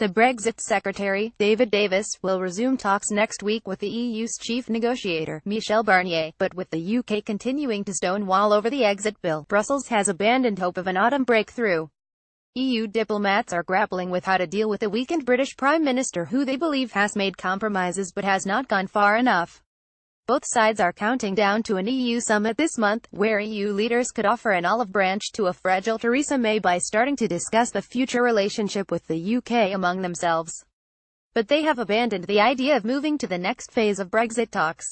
The Brexit Secretary, David Davis, will resume talks next week with the EU's chief negotiator, Michel Barnier, but with the UK continuing to stonewall over the exit bill, Brussels has abandoned hope of an autumn breakthrough. EU diplomats are grappling with how to deal with a weakened British Prime Minister who they believe has made compromises but has not gone far enough. Both sides are counting down to an EU summit this month, where EU leaders could offer an olive branch to a fragile Theresa May by starting to discuss the future relationship with the UK among themselves. But they have abandoned the idea of moving to the next phase of Brexit talks.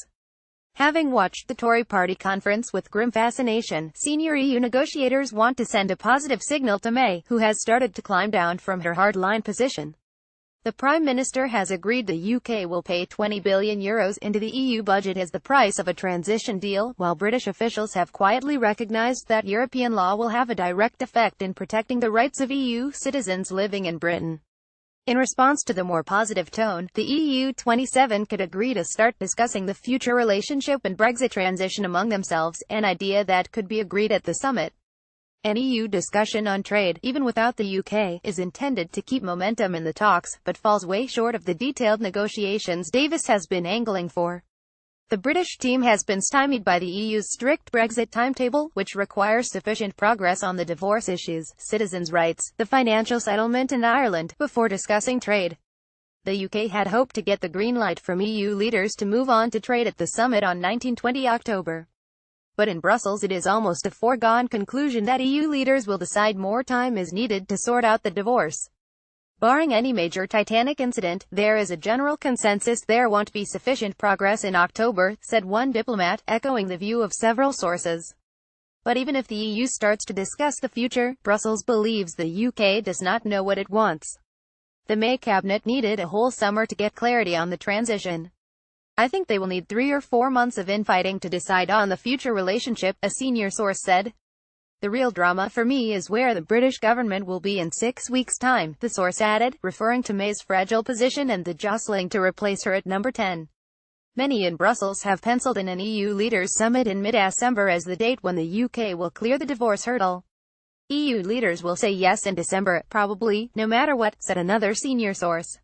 Having watched the Tory party conference with grim fascination, senior EU negotiators want to send a positive signal to May, who has started to climb down from her hardline position. The Prime Minister has agreed the UK will pay €20 billion into the EU budget as the price of a transition deal, while British officials have quietly recognised that European law will have a direct effect in protecting the rights of EU citizens living in Britain. In response to the more positive tone, the EU 27 could agree to start discussing the future relationship and Brexit transition among themselves, an idea that could be agreed at the summit. An EU discussion on trade, even without the UK, is intended to keep momentum in the talks, but falls way short of the detailed negotiations Davis has been angling for. The British team has been stymied by the EU's strict Brexit timetable, which requires sufficient progress on the divorce issues, citizens' rights, the financial settlement in Ireland, before discussing trade. The UK had hoped to get the green light from EU leaders to move on to trade at the summit on 19-20 October. But in Brussels it is almost a foregone conclusion that EU leaders will decide more time is needed to sort out the divorce. Barring any major Titanic incident, there is a general consensus there won't be sufficient progress in October, said one diplomat, echoing the view of several sources. But even if the EU starts to discuss the future, Brussels believes the UK does not know what it wants. The May cabinet needed a whole summer to get clarity on the transition. I think they will need 3 or 4 months of infighting to decide on the future relationship, a senior source said. The real drama for me is where the British government will be in 6 weeks' time, the source added, referring to May's fragile position and the jostling to replace her at number 10. Many in Brussels have penciled in an EU leaders summit in mid-December as the date when the UK will clear the divorce hurdle. EU leaders will say yes in December, probably, no matter what, said another senior source.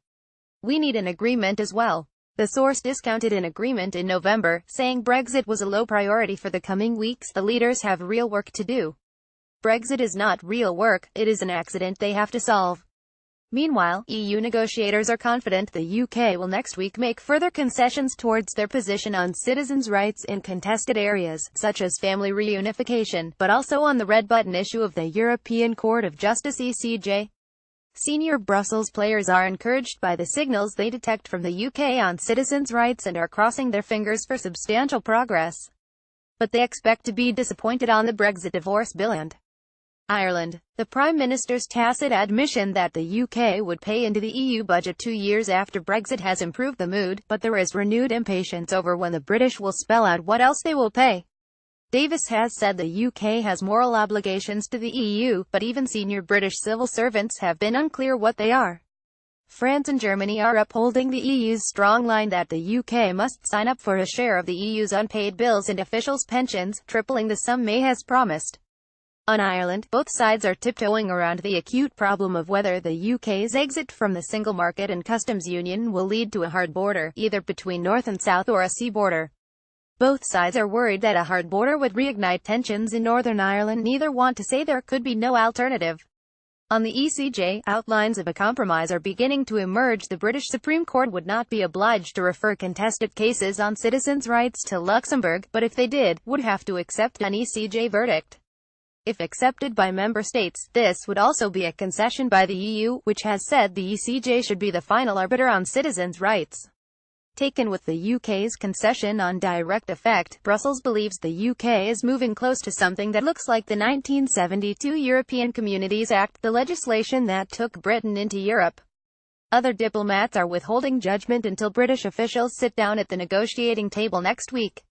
We need an agreement as well. The source discounted an agreement in November, saying Brexit was a low priority for the coming weeks. The leaders have real work to do. Brexit is not real work, it is an accident they have to solve. Meanwhile, EU negotiators are confident the UK will next week make further concessions towards their position on citizens' rights in contested areas, such as family reunification, but also on the red-button issue of the European Court of Justice (ECJ). Senior Brussels players are encouraged by the signals they detect from the UK on citizens' rights and are crossing their fingers for substantial progress. But they expect to be disappointed on the Brexit divorce bill and Ireland. The Prime Minister's tacit admission that the UK would pay into the EU budget 2 years after Brexit has improved the mood, but there is renewed impatience over when the British will spell out what else they will pay. Davis has said the UK has moral obligations to the EU, but even senior British civil servants have been unclear what they are. France and Germany are upholding the EU's strong line that the UK must sign up for a share of the EU's unpaid bills and officials' pensions, tripling the sum May has promised. On Ireland, both sides are tiptoeing around the acute problem of whether the UK's exit from the single market and customs union will lead to a hard border, either between north and south or a sea border. Both sides are worried that a hard border would reignite tensions in Northern Ireland. Neither want to say there could be no alternative. On the ECJ, outlines of a compromise are beginning to emerge. The British Supreme Court would not be obliged to refer contested cases on citizens' rights to Luxembourg, but if they did, would have to accept an ECJ verdict. If accepted by member states, this would also be a concession by the EU, which has said the ECJ should be the final arbiter on citizens' rights. Taken with the UK's concession on direct effect, Brussels believes the UK is moving close to something that looks like the 1972 European Communities Act, the legislation that took Britain into Europe. Other diplomats are withholding judgment until British officials sit down at the negotiating table next week.